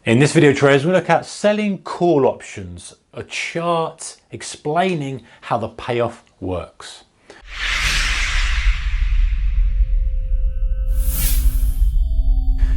In this video, traders, we look at selling call options, a chart explaining how the payoff works.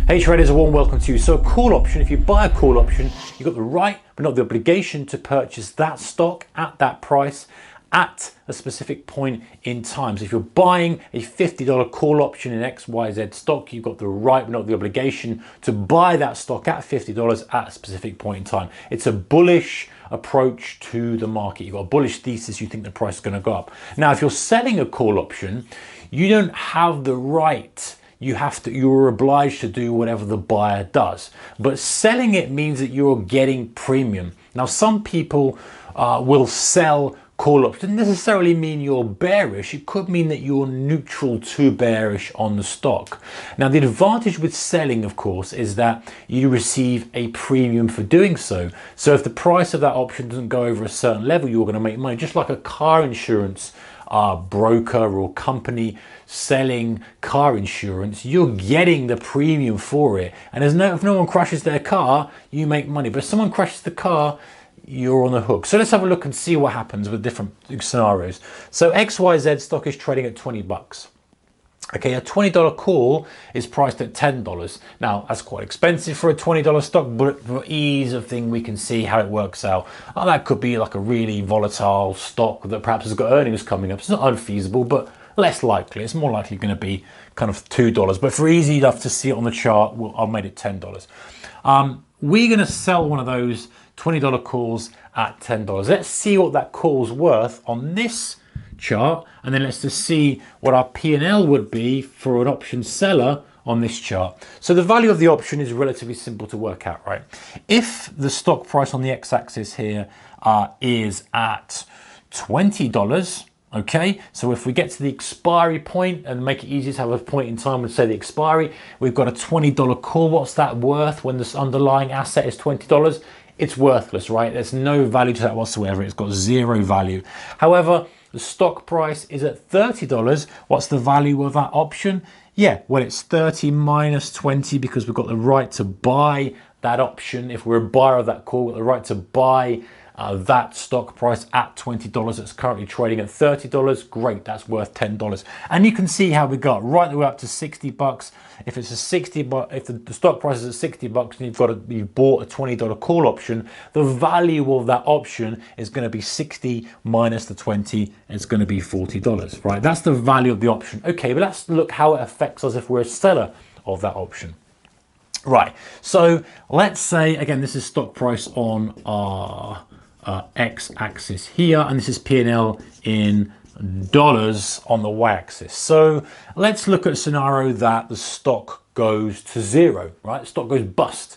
Hey traders, a warm welcome to you. So a call option, if you buy a call option, you've got the right but not the obligation to purchase that stock at that price at a specific point in time. So if you're buying a $50 call option in XYZ stock, you've got the right but not the obligation to buy that stock at $50 at a specific point in time. It's a bullish approach to the market. You've got a bullish thesis, you think the price is going to go up. Now, if you're selling a call option, you don't have the right. You're obliged to do whatever the buyer does. But selling it means that you're getting premium. Now, some people will sell call options. Doesn't necessarily mean you're bearish. It could mean that you're neutral to bearish on the stock. Now, the advantage with selling, of course, is that you receive a premium for doing so. So if the price of that option doesn't go over a certain level, you're going to make money. Just like a car insurance broker or company selling car insurance, you're getting the premium for it. And if no one crashes their car, you make money. But if someone crashes the car, you're on the hook. So let's have a look and see what happens with different scenarios. So XYZ stock is trading at 20 bucks. Okay, a $20 call is priced at $10. Now, that's quite expensive for a $20 stock, but for ease of thing, we can see how it works out. That could be like a really volatile stock that perhaps has got earnings coming up. It's not unfeasible, but less likely. It's more likely going to be kind of $2. But for easy enough to see it on the chart, I've made it $10. We're going to sell one of those $20 calls at $10. Let's see what that call's worth on this chart, and then let's just see what our P&L would be for an option seller on this chart. So the value of the option is relatively simple to work out, right? If the stock price on the x-axis here is at $20, okay, so if we get to the expiry point and make it easy to have a point in time and say the expiry, we've got a $20 call. What's that worth when this underlying asset is $20? It's worthless, right? There's no value to that whatsoever. It's got zero value. However, the stock price is at $30. What's the value of that option? Yeah, well, it's 30 minus 20 because we've got the right to buy that option. If we're a buyer of that call, we've got the right to buy that stock price at $20. It's currently trading at $30. Great, that's worth $10. And you can see how we got right the way up to 60 bucks. If it's a 60 bucks, if the stock price is at 60 bucks and you've bought a $20 call option, the value of that option is going to be 60 minus the 20, and it's going to be $40, right? That's the value of the option. Okay, but let's look how it affects us if we're a seller of that option. Right, so let's say, again, this is stock price on our x-axis here, and this is P&L in dollars on the y-axis. So let's look at a scenario that the stock goes to zero, right? The stock goes bust.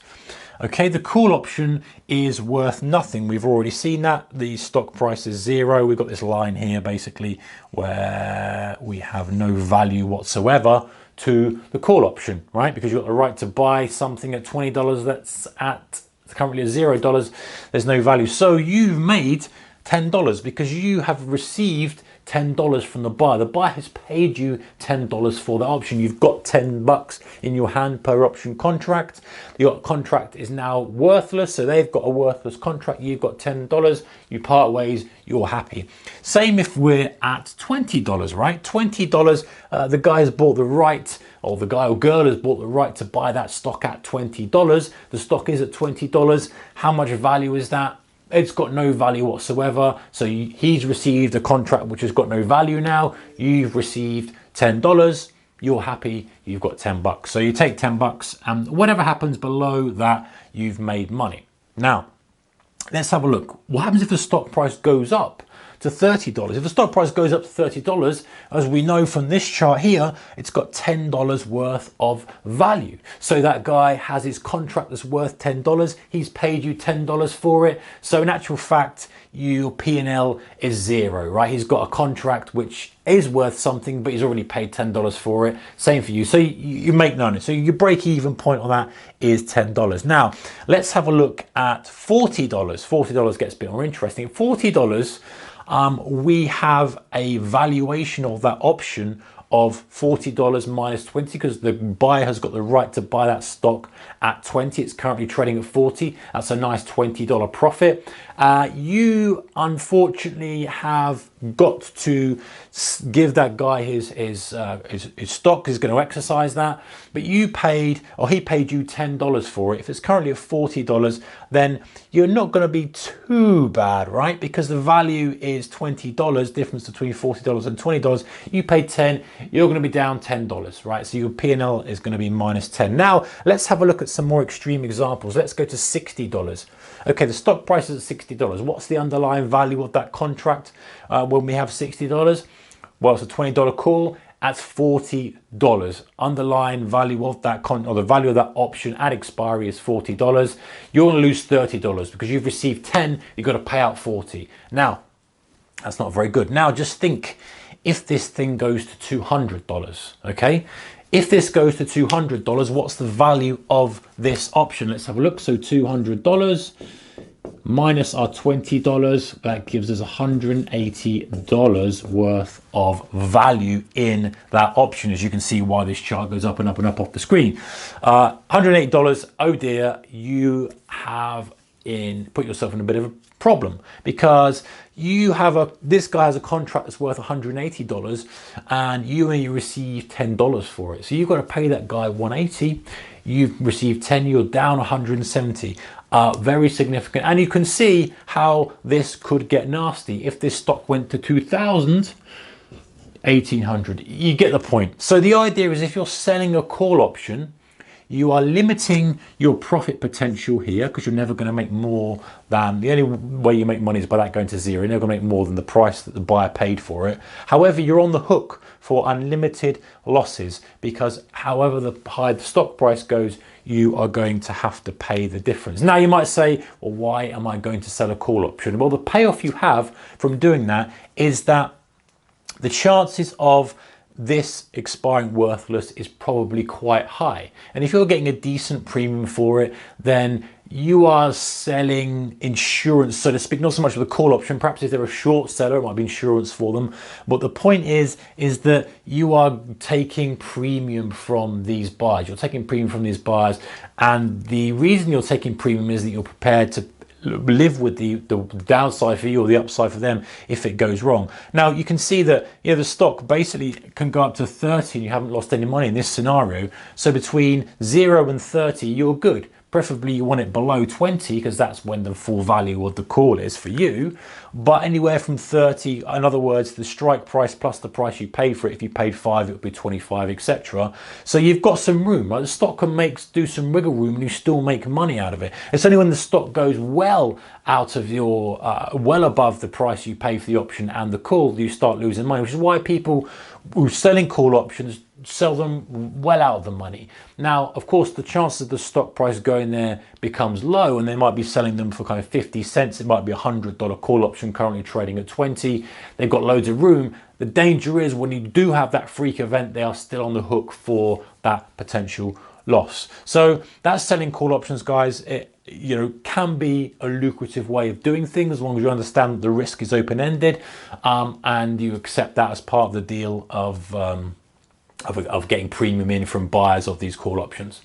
Okay, the call option is worth nothing. We've already seen that. The stock price is zero. We've got this line here basically where we have no value whatsoever to the call option, right? Because you've got the right to buy something at $20 that's at currently at $0. There's no value. So you've made $10 because you have received $10 from the buyer. The buyer has paid you $10 for the option. You've got 10 bucks in your hand per option contract. Your contract is now worthless, so they've got a worthless contract. You've got $10. You part ways, you're happy. Same if we're at $20, right? $20, the guy has bought the right, or the guy or girl has bought the right to buy that stock at $20. The stock is at $20. How much value is that? It's got no value whatsoever. So he's received a contract which has got no value now. You've received $10. You're happy. You've got 10 bucks. So you take 10 bucks and whatever happens below that, you've made money. Now, let's have a look. What happens if the stock price goes up to $30? If the stock price goes up to $30, as we know from this chart here, it's got $10 worth of value. So that guy has his contract that's worth $10. He's paid you $10 for it. So in actual fact, your P&L is zero, right? He's got a contract which is worth something, but he's already paid $10 for it. Same for you. So you make none. So your break-even point on that is $10. Now, let's have a look at $40. $40 gets a bit more interesting. At $40, we have a valuation of that option of $40 minus 20 because the buyer has got the right to buy that stock at 20. It's currently trading at 40. That's a nice $20 profit. You unfortunately have got to give that guy his stock. He's going to exercise that, but you paid, or he paid you $10 for it. If it's currently at $40, then you're not going to be too bad, right? Because the value is $20, difference between $40 and $20. You paid 10, you're going to be down $10, right? So your P&L is going to be minus 10. Now let's have a look at some more extreme examples. Let's go to $60. Okay, the stock price is at $60. What's the underlying value of that contract when we have $60? Well, it's a $20 call. That's $40. Underlying value of that or the value of that option at expiry is $40. You're going to lose $30 because you've received 10. You've got to pay out 40. Now, that's not very good. Now, just think if this thing goes to $200. Okay. If this goes to $200, what's the value of this option? Let's have a look. So $200 minus our $20, that gives us $180 worth of value in that option. As you can see why this chart goes up and up and up off the screen. $108, oh dear, you have put yourself in a bit of a problem because you have this guy has a contract that's worth $180 and you only receive $10 for it. So you've got to pay that guy $180. You've received 10, you're down 170. Very significant. And you can see how this could get nasty. If this stock went to 2000, 1800, you get the point. So the idea is if you're selling a call option, you are limiting your profit potential here because you're never going to make more than, the only way you make money is by that going to zero. You're never going to make more than the price that the buyer paid for it. However, you're on the hook for unlimited losses because however high the stock price goes, you are going to have to pay the difference. Now you might say, well, why am I going to sell a call option? Well, the payoff you have from doing that is that the chances of this expiring worthless is probably quite high. And if you're getting a decent premium for it, then you are selling insurance, so to speak, not so much with a call option. Perhaps if they're a short seller, it might be insurance for them. But the point is that you are taking premium from these buyers. You're taking premium from these buyers. And the reason you're taking premium is that you're prepared to live with the downside for you or the upside for them if it goes wrong. Now you can see that the stock basically can go up to 30 and you haven't lost any money in this scenario. So between 0 and 30 you're good. Preferably you want it below 20 because that's when the full value of the call is for you. But anywhere from 30, in other words, the strike price plus the price you paid for it. If you paid 5, it would be 25, etc. So you've got some room, right? The stock can do some wiggle room and you still make money out of it. It's only when the stock goes well out of your, well above the price you pay for the option and the call, that you start losing money, which is why people who are selling call options sell them well out of the money. Now, of course, the chances of the stock price going there becomes low and they might be selling them for kind of 50 cents. It might be $100 call option currently trading at 20. They've got loads of room. The danger is when you do have that freak event, they are still on the hook for that potential loss. So that's selling call options, guys. It can be a lucrative way of doing things as long as you understand that the risk is open-ended and you accept that as part of the deal of getting premium in from buyers of these call options.